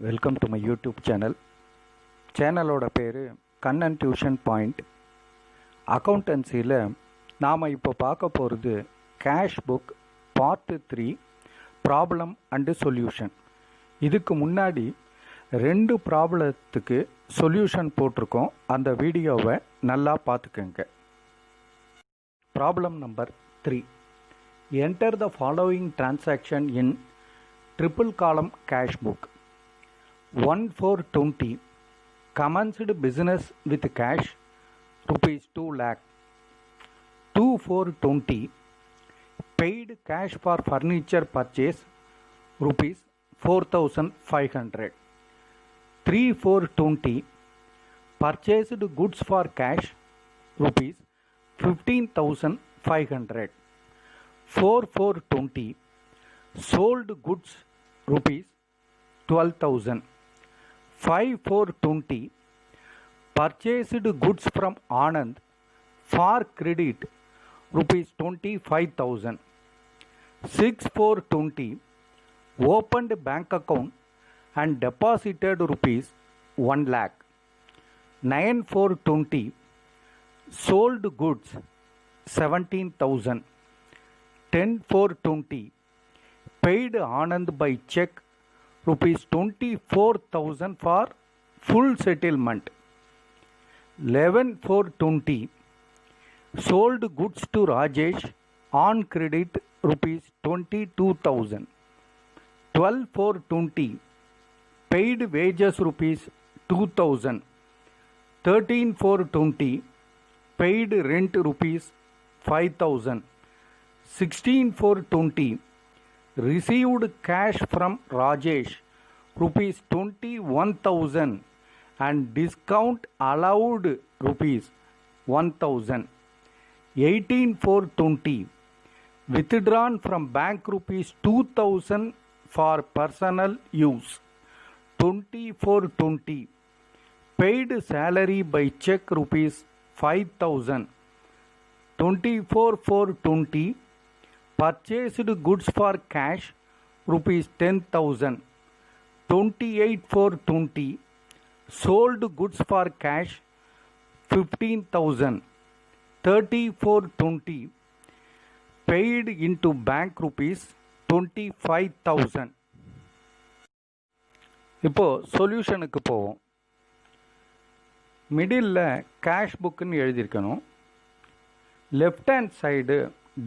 Welcome to my YouTube சேனலோட பேர் Kannan tuition point. அக்கௌண்டன்சியில் நாம் இப்போ பார்க்க போகிறது cash book part 3 problem and solution. இதுக்கு முன்னாடி 2 ப்ராப்ளத்துக்கு சொல்யூஷன் போட்டிருக்கோம். அந்த வீடியோவை நல்லா பார்த்துக்கங்க. Problem number 3. Enter the following transaction in triple column cash book. 1420 commenced business with cash rupees 2 lakh. 2420 paid cash for furniture purchase rupees 4500. 3420 purchased goods for cash rupees 15500. 4420 sold goods rupees 12,000. 5420 purchased goods from Anand for credit rupees 25,000. 6420 opened bank account and deposited rupees 1 lakh. 9420 sold goods 17,000. 10420 paid Anand by check rupees 24,000 for full settlement. 11,420 sold goods to Rajesh on credit rupees 22,000. 12,420 paid wages rupees 2,000. 13,420 paid rent rupees 5,000. 16,420 received cash from Rajesh rupees 21,000 and discount allowed rupees 1,000. 18,420 withdrawn from bank rupees 2,000 for personal use. 24,20 paid salary by check rupees 5,000. 24,420 purchased goods for cash rupees 10,000. 28,420 sold goods for cash 15,000. 34,20 paid into bank rupees 25,000. இப்போ சொல்யூஷனுக்கு போவோம். Middle cash புக்குன்னு எழுதியிருக்கணும். Left hand side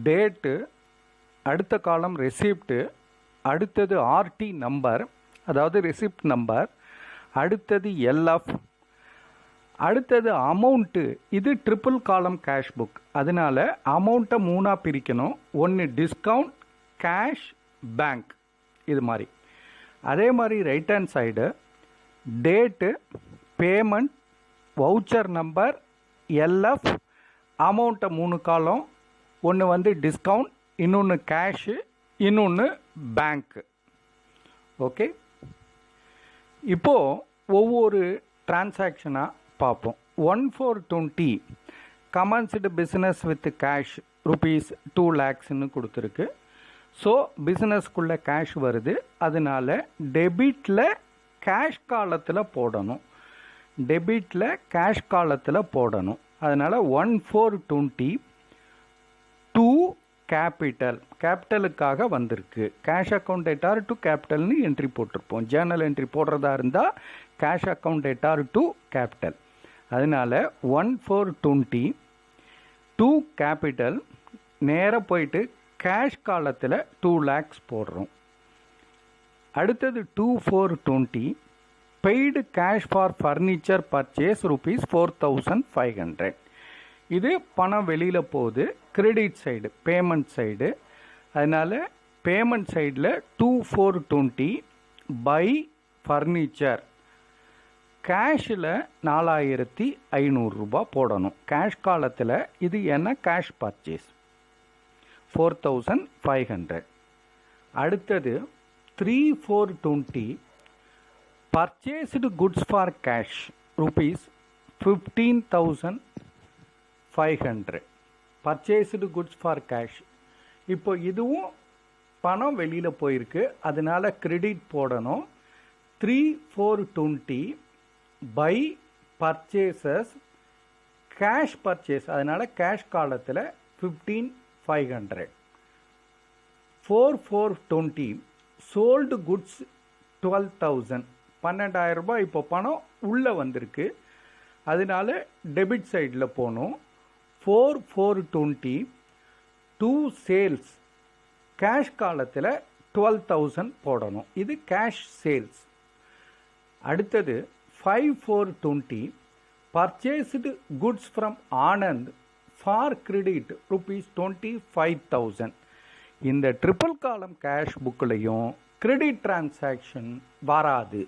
date, அடுத்த column receipt, அடுத்தது RT number, அதாவது receipt number, அடுத்தது LF, அடுத்தது அமௌண்ட்டு. இது ட்ரிபிள் காலம் கேஷ் புக், அதனால அமௌண்ட்டை 3ஆக பிரிக்கணும். ஒன்று டிஸ்கவுண்ட், கேஷ், பேங்க், இது மாதிரி. அதே மாதிரி right hand side date, payment, voucher number, LF, அமௌண்ட்டை 3 காலம். ஒன்று வந்து டிஸ்கவுண்ட், இன்னொன்று கேஷு, இன்னொன்று பேங்க்கு. ஓகே, இப்போது ஒவ்வொரு டிரான்சாக்ஷனாக பார்ப்போம். 1420 commenced business with cash rupees 2 lakhsன்னு கொடுத்துருக்கு. ஸோ பிஸ்னஸ்க்குள்ளே கேஷ் வருது, அதனால டெபிட்டில் கேஷ் காலத்தில் போடணும். டெபிட்டில் கேஷ் காலத்தில் போடணும். அதனால் 1420 டூ கேபிட்டலுக்காக வந்திருக்கு. கேஷ் அக்கௌண்ட் டேட்டார் டு கேபிட்டல்னு என்ட்ரி போட்டிருப்போம். ஜேர்னல் என்ட்ரி போடுறதா இருந்தால் cash account debtor to capital. அதனால் 1420 டூ கேபிட்டல், நேராக போயிட்டு கேஷ் காலத்தில் 2 lakhs போடுறோம். அடுத்தது 2420 paid cash for furniture purchase rupees 4500. இது பணம் வெளியில் போகுது, கிரெடிட் சைடு, பேமெண்ட் சைடு. அதனால் பேமெண்ட் சைடில் 2420 பை ஃபர்னிச்சர், கேஷில் 4500 ரூபாய் போடணும். கேஷ் காலத்தில் இது என்ன கேஷ் பர்ச்சேஸ் 4500. அடுத்தது 3420 purchased goods for cash rupees 15,500. Purchased goods for cash. இப்போ இதுவும் பணம் வெளியில் போயிருக்கு, அதனால கிரெடிட் போடணும். 3,420 பை பர்ச்சேசஸ் கேஷ் பர்ச்சேஸ், அதனால் கேஷ் காலத்தில் 15,500. 4,420 சோல்டு குட்ஸ் 12,000, 12,000 ரூபாய் இப்போ பணம் உள்ளே வந்திருக்கு, அதனால டெபிட் சைடில் போகணும். 4,420 டூ சேல்ஸ் கேஷ் காலத்தில் 12,000 போடணும், இது கேஷ் சேல்ஸ். அடுத்தது 5,420 purchased goods from Anand for credit ₹25,000. இந்த ட்ரிபிள் காலம் கேஷ் புக்கிலையும் கிரெடிட் டிரான்சாக்ஷன் வராது.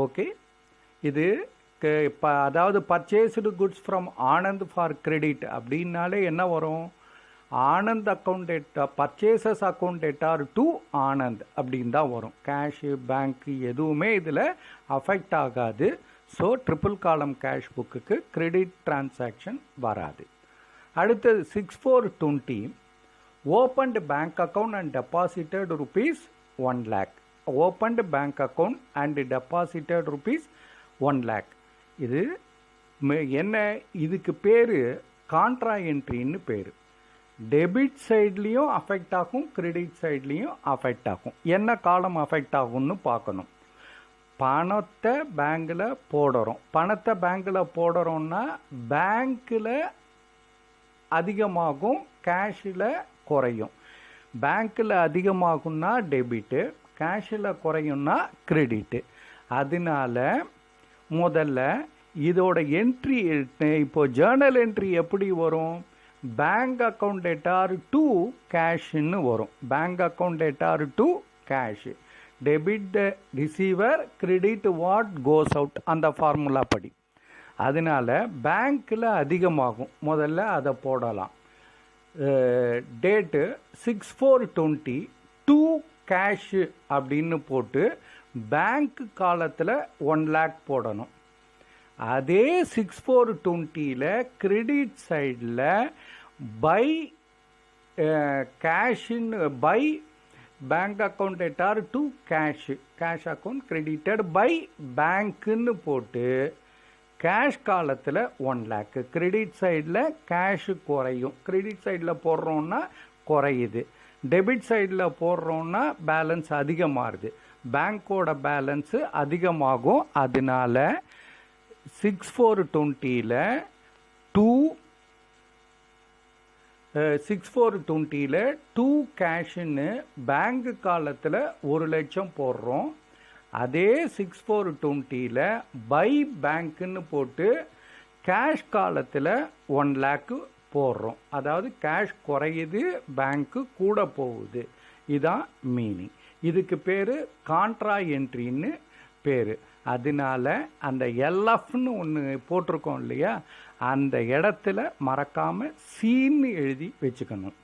ஓகே, இது அதாவது purchased goods from Anand for credit அப்படின்னாலே என்ன வரும், Anand account debtor purchases account debtor to Anand அப்படின்னு தான் வரும். கேஷு பேங்க்கு எதுவுமே இதில் அஃபெக்ட் ஆகாது. ஸோ ட்ரிபிள் காலம் கேஷ் புக்குக்கு கிரெடிட் டிரான்சாக்ஷன் வராது. அடுத்தது 6,420 opened bank account and deposited ₹1 lakh. Opened bank account and deposited ₹1 lakh. இது என்ன, இதுக்கு பேர் கான்ட்ரா என்ட்ரின்னு பேர். டெபிட் சைட்லேயும் அஃபெக்ட் ஆகும், கிரெடிட் சைட்லேயும் அஃபெக்ட் ஆகும். என்ன காலம் அஃபெக்ட் ஆகும்னு பார்க்கணும். பணத்தை பேங்கில் போடுறோம், பணத்தை பேங்கில் போடுறோன்னா பேங்க்கில் அதிகமாகும், கேஷில் குறையும். பேங்க்கில் அதிகமாகும்னா டெபிட்டு, கேஷில் குறையும்னா கிரெடிட்டு. அதனால முதல்ல இதோட என்ட்ரி, இப்போ ஜேர்னல் என்ட்ரி எப்படி வரும், பேங்க் அக்கௌண்ட் டேட்டார் டு கேஷ்ன்னு வரும். Bank account debtor to cash, debit the receiver, credit what goes out, அந்த ஃபார்முலா படி. அதனால பேங்க்கில் அதிகமாகும், முதல்ல அதை போடலாம். டேட்டு 6/4/20 டூ கேஷு அப்படின்னு போட்டு பேங்க் காலத்தில் 1 lakh போடணும். அதே 6/4/20 கிரெடிட் சைடில் பை கேஷின்னு by bank account debtor to cash, cash account credited by பேங்க்குன்னு போட்டு கேஷ் காலத்தில் 1 lakh. கிரெடிட் சைடில் கேஷு குறையும், கிரெடிட் சைடில் போடுறோன்னா குறையுது, டெபிட் சைடில் போடுறோன்னா பேலன்ஸ் அதிகமாகுது, பேங்க்கோட பேலன்ஸு அதிகமாகும். அதனால 6/4/20 டூ கேஷுன்னு பேங்க் காலத்தில் 1 லட்சம் போடுறோம். அதே 6/4/20 பை பேங்க்குன்னு போட்டு கேஷ் காலத்தில் 1 lakh போடுறோம். அதாவது கேஷ் குறையுது, பேங்க்கு கூட போகுது. இதுதான் மீனிங். இதுக்கு பேர் கான்ட்ரா என்ட்ரின்னு பேர். அதனால அந்த எல்எஃப்னு ஒன்று போட்டிருக்கோம் இல்லையா, அந்த இடத்துல மறக்காமல் சீன்னு எழுதி வச்சுக்கணும்.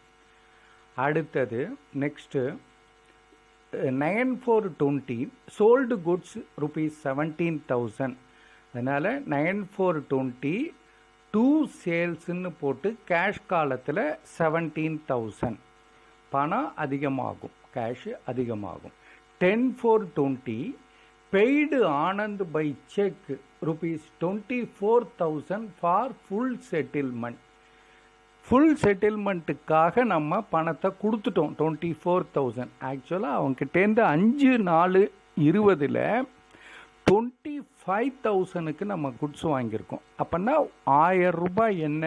அடுத்தது நெக்ஸ்ட்டு 9/4/20 சோல்டு குட்ஸ் ₹17,000. அதனால் 9/4/20 டூ சேல்ஸ்ன்னு போட்டு கேஷ் காலத்தில் 17,000, பணம் அதிகமாகும், கேஷு அதிகமாகும். 10/4/20 paid Anand by cheque ₹24,000 for full settlement. Full செட்டில்மெண்ட்டுக்காக நம்ம பணத்தை கொடுத்துட்டோம் 24,000. ஆக்சுவலாக அவங்ககிட்டேருந்து 5/4/20 25,000க்கு நம்ம குட்ஸ் வாங்கியிருக்கோம். அப்போன்னா 1000 ரூபாய் என்ன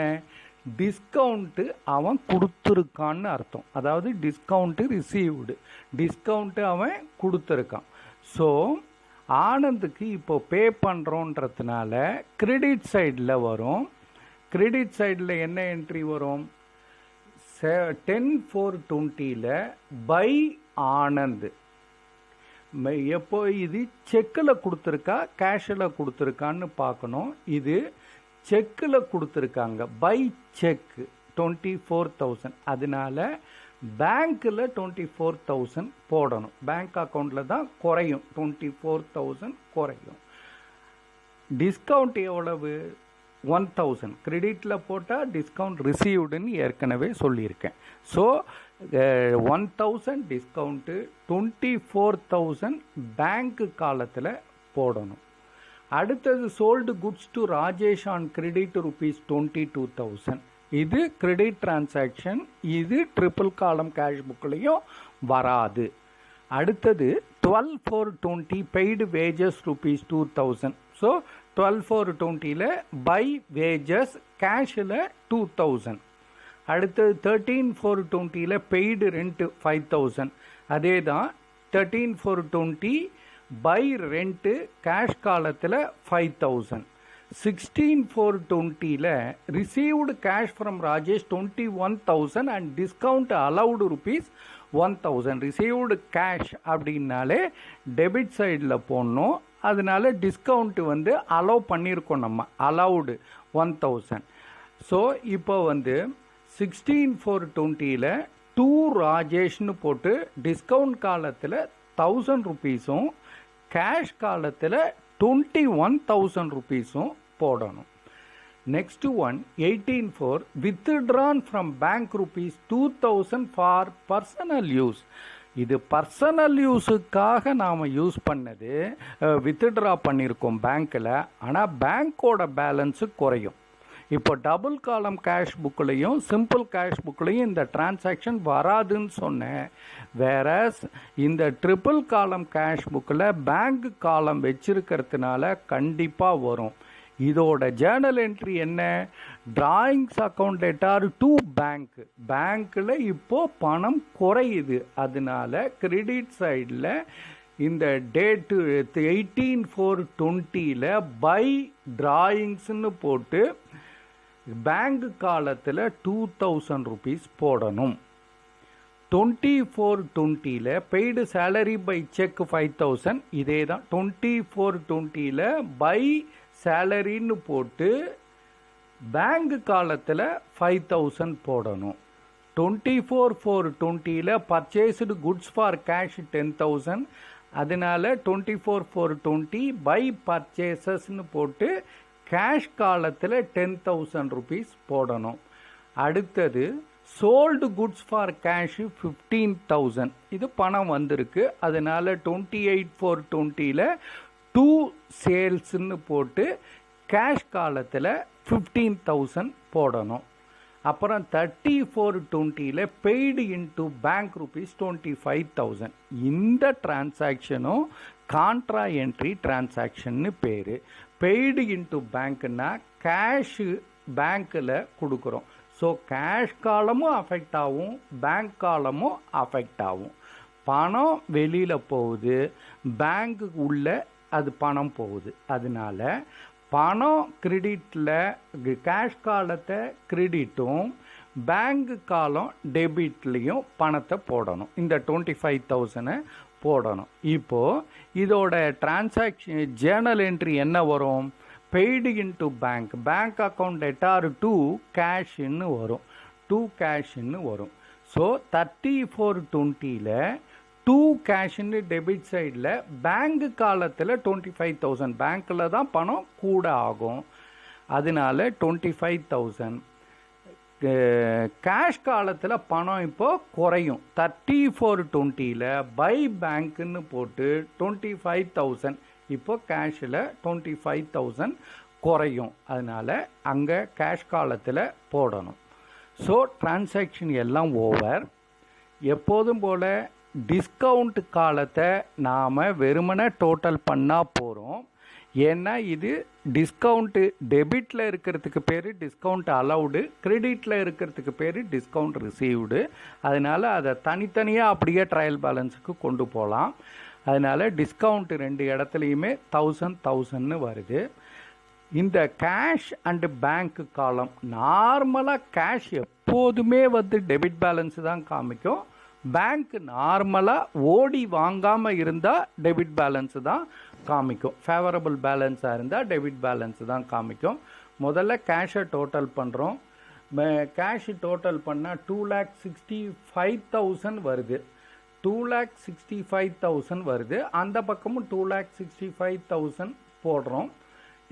டிஸ்கவுண்ட்டு அவன் கொடுத்துருக்கான்னு அர்த்தம். அதாவது டிஸ்கவுண்ட்டு ரிசீவ்டு, டிஸ்கவுண்ட்டு அவன் கொடுத்துருக்கான். ஸோ ஆனந்துக்கு இப்போ பே பண்ணுறோன்றதுனால கிரெடிட் சைடில் வரும். கிரெடிட் சைடில் என்ன என்ட்ரி வரும், 10/4/20 பை ஆனந்த். எப்போ இது செக்கில் கொடுத்துருக்கா கேஷில் கொடுத்துருக்கான்னு பார்க்கணும். இது செக்கில் கொடுத்துருக்காங்க, பை செக் 24,000. அதனால பேங்க்கில் 24,000 போடணும். பேங்க் அக்கௌண்ட்டில் தான் குறையும், 24,000 குறையும். டிஸ்கவுண்ட் எவ்வளவு, 1000 கிரெடிட்டில் போட்டால் டிஸ்கவுண்ட் ரிசீவ்டுன்னு ஏற்கனவே சொல்லியிருக்கேன். ஸோ 1000 டிஸ்கவுண்ட்டு 24,000 பேங்க்கு காலத்தில் போடணும். அடுத்தது sold goods to Rajesh on credit ₹22,000. இது கிரெடிட் டிரான்சாக்ஷன். இது ட்ரிபிள் காலம் கேஷ் புக்லேயும் வராது. அடுத்தது 12/4/20 paid wages ₹2,000. So 12/4/20 by wages கேஷில் 2,000. அடுத்தது 13/4/20 பெய்டு ரெண்ட் 5,000. அதே தான் 13/4/20 பை ரெண்ட்டு கேஷ் காலத்தில் 5,000. 16/4/20 received cash from Rajesh 21,000 and discount allowed ₹1,000. Received cash அப்படின்னாலே டெபிட் சைடில் போடணும். அதனால டிஸ்கவுண்ட் அலோவ் பண்ணியிருக்கோம் நம்ம. அலவுடு 1,000. ஸோ இப்போ 16/4/20 டூ ராஜேஷ்னு போட்டு டிஸ்கவுண்ட் காலத்தில் ₹1,000 கேஷ் காலத்தில் ₹21,000 போடணும். Next one 18/4 withdrawn from bank ₹2,000 for personal use. இது பர்சனல் யூஸுக்காக நாம் யூஸ் பண்ணது, வித்ட்ரா பண்ணியிருக்கோம் பேங்க்கில். ஆனால் பேங்க்கோட பேலன்ஸு குறையும். இப்போ டபுள் காலம் கேஷ் புக்லையும் சிம்பிள் கேஷ் புக்லையும் இந்த டிரான்சாக்ஷன் வராதுன்னு சொன்னேன். வேற இந்த ட்ரிபிள் காலம் கேஷ் புக்கில் பேங்க் காலம் வச்சிருக்கிறதுனால கண்டிப்பாக வரும். இதோட ஜேர்னல் என்ட்ரி என்ன? Drawings account debtor to bank. பேங்க்கில் இப்போது பணம் குறையுது. அதனால கிரெடிட் சைடில் இந்த டேட்டு 18/4/20 பை டிராயிங்ஸ்ன்னு போட்டு பேங்க் காலத்தில் ₹2,000 போடணும். 24/20 பெய்டு சேலரி பை செக் 5,000. இதே தான் 24/20 பை சேலரின்னு போட்டு பேங்க் காலத்தில் 5,000 போடணும். 24/4/20 பர்ச்சேஸ்டு குட்ஸ் ஃபார் கேஷ் 10,000. அதனால 24/4/20 பை பர்ச்சேசஸ்ன்னு போட்டு கேஷ் காலத்தில் ₹10,000 போடணும். அடுத்தது சோல்டு குட்ஸ் ஃபார் கேஷ் 15,000. இது பணம் வந்திருக்கு. அதனால 28/4/20 டூ சேல்ஸ்ன்னு போட்டு கேஷ் காலத்தில் 15,000 போடணும். அப்புறம் 30/4/20 பெய்டு இன்டு பேங்க் ₹25,000. இந்த டிரான்சாக்ஷனும் கான்ட்ரா என்ட்ரி டிரான்சாக்ஷன்னு பேர். பெய்டு இன்டு பேங்க்னா கேஷு பேங்க்கில் கொடுக்குறோம். ஸோ கேஷ் காலமும் அஃபெக்ட் ஆகும், பேங்க் காலமும் அஃபெக்ட் ஆகும். பணம் வெளியில் போகுது, பேங்க்கு உள்ள அது பணம் போகுது. அதனால பணம் கிரெடிட்டில் கேஷ் காலத்தை கிரெடிட்டும் பேங்க் காலம் டெபிட்லேயும் பணத்தை போடணும். இந்த 25,000 போடணும். இப்போது இதோட டிரான்சாக்ஷன் ஜேர்னல் என்ட்ரி என்ன வரும்? Paid into bank, bank account debtor to கேஷ்ன்னு வரும். டு கேஷ்ன்னு வரும். ஸோ 30/4/20 டூ கேஷ்ன்னு டெபிட் சைடில் பேங்க் காலத்தில் 25,000. பேங்க்கில் தான் பணம் கூட ஆகும். அதனால 25,000. கேஷ் காலத்தில் பணம் இப்போ குறையும். 30/4/20 பை பேங்க்குன்னு போட்டு 25,000. இப்போ கேஷில் 25,000 குறையும். அதனால் அங்கே கேஷ் காலத்தில் போடணும். ஸோ டிரான்சாக்ஷன் எல்லாம் ஓவர். எப்போதும் போல் டிஸ்கவுண்ட் காலத்தை நாம் வெறுமனே டோட்டல் பண்ணால் போகிறோம். ஏன்னா இது டிஸ்கவுண்ட்டு டெபிட்டில் இருக்கிறதுக்கு பேர் டிஸ்கவுண்ட் அலவுடு, கிரெடிட்டில் இருக்கிறதுக்கு பேர் டிஸ்கவுண்ட் ரிசீவ்டு. அதனால் அதை தனித்தனியாக அப்படியே ட்ரையல் பேலன்ஸுக்கு கொண்டு போகலாம். அதனால் டிஸ்கவுண்ட் ரெண்டு இடத்துலையுமே 1000 வருது. இந்த கேஷ் அண்டு பேங்க் காலம் நார்மலாக கேஷ் எப்போதுமே டெபிட் பேலன்ஸு தான் காமிக்கும். பேங்க் நார்மலாக ஓடி வாங்காமல் இருந்தால் டெபிட் பேலன்ஸு தான் காமிக்கும். ஃபேவரபிள் பேலன்ஸாக இருந்தால் டெபிட் பேலன்ஸு தான் காமிக்கும். முதல்ல கேஷை டோட்டல் பண்ணுறோம். கேஷ் டோட்டல் பண்ணால் 2,65,000 வருது. 2,65,000 வருது. அந்த பக்கமும் 2,65,000 போடுறோம்.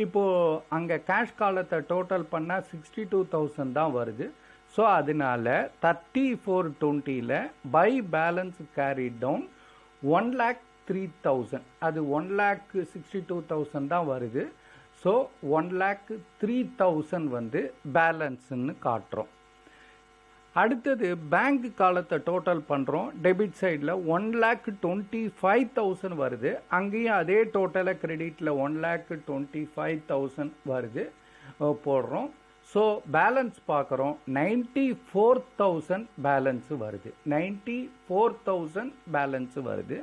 இப்போது அங்கே கேஷ் காலத்தை டோட்டல் பண்ணால் 62,000 தான் வருது. ஸோ அதனால 3420 பை பேலன்ஸ் கேரி டவுன் 1,03,000, அது 1,62,000 தான் வருது. ஸோ 1,03,000 வந்து பேலன்ஸ்ன்னு காட்டுறோம். அடுத்தது பேங்க் காலத்தை டோட்டல் பண்ணுறோம். டெபிட் சைடில் 1,25,000 வருது. அங்கேயும் அதே டோட்டலை கிரெடிட்டில் 1,25,000 வருது போடுறோம். ஸோ பேலன்ஸ் பார்க்குறோம், 94,000 பேலன்ஸு வருது. 94,000 பேலன்ஸு வருது.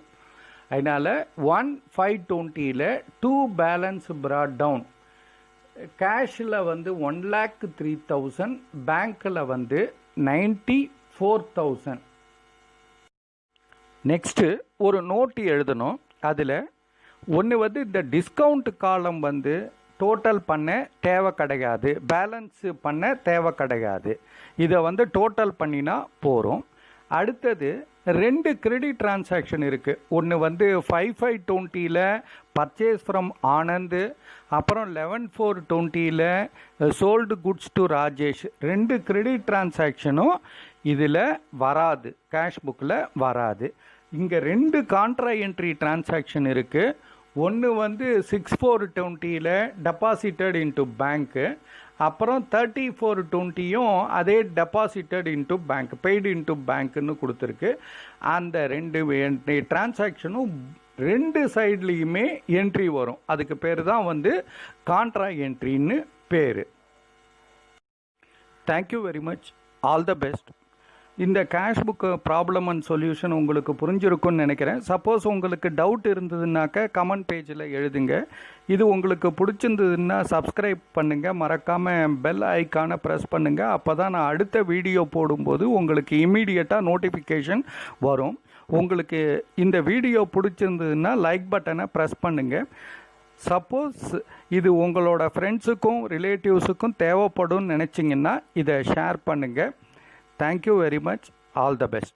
அதனால் 1,520 2 பேலன்ஸ் ப்ராட் டவுன். கேஷில் வந்து 1,03,000, பேங்க்கில் வந்து 94,000. நெக்ஸ்ட்டு ஒரு நோட்டு எழுதணும். அதில் ஒன்று வந்து இந்த டிஸ்கவுண்ட் காலம் வந்து டோட்டல் பண்ண தேவை கிடையாது, பேலன்ஸு பண்ண தேவை கிடையாது. இதை வந்து டோட்டல் பண்ணினா போகிறோம். அடுத்தது 2 கிரெடிட் டிரான்சாக்ஷன் இருக்குது. ஒன்று வந்து 5,520 பர்ச்சேஸ் ஃப்ரம் ஆனந்த், அப்புறம் 11,420 sold goods to Rajesh. 2 credit டிரான்சாக்ஷனும் இதில் வராது, கேஷ் புக்கில் வராது. இங்கே 2 கான்ட்ரா என்ட்ரி டிரான்சாக்ஷன் இருக்குது. ஒன்று வந்து 6,420 டெபாசிட்டட் இன்ட்டு பேங்க்கு, அப்புறம் 3420 அதே deposited into bank, paid into பேங்க்குன்னு கொடுத்துருக்கு. அந்த 2 டிரான்சாக்ஷனும் 2 சைட்லேயுமே என்ட்ரி வரும். அதுக்கு பேர் தான் வந்து கான்ட்ரா என்ட்ரின்னு பேர். Thank you very much. All the best. இந்த cash book problem and solution உங்களுக்கு புரிஞ்சிருக்குன்னு நினைக்கிறேன். சப்போஸ் உங்களுக்கு டவுட் இருந்ததுன்னாக்க கமெண்ட் பேஜில் எழுதுங்க. இது உங்களுக்கு பிடிச்சிருந்ததுன்னா சப்ஸ்கிரைப் பண்ணுங்கள், மறக்காமல் பெல் ஐக்கானை ப்ரெஸ் பண்ணுங்கள். அப்போ தான் நான் அடுத்த வீடியோ போடும்போது உங்களுக்கு இமீடியட்டாக நோட்டிஃபிகேஷன் வரும். உங்களுக்கு இந்த வீடியோ பிடிச்சிருந்ததுன்னா லைக் பட்டனை ப்ரெஸ் பண்ணுங்கள். சப்போஸ் இது உங்களோட ஃப்ரெண்ட்ஸுக்கும் ரிலேட்டிவ்ஸுக்கும் தேவைப்படும் நினச்சிங்கன்னா இதை ஷேர் பண்ணுங்கள். Thank you very much. All the best.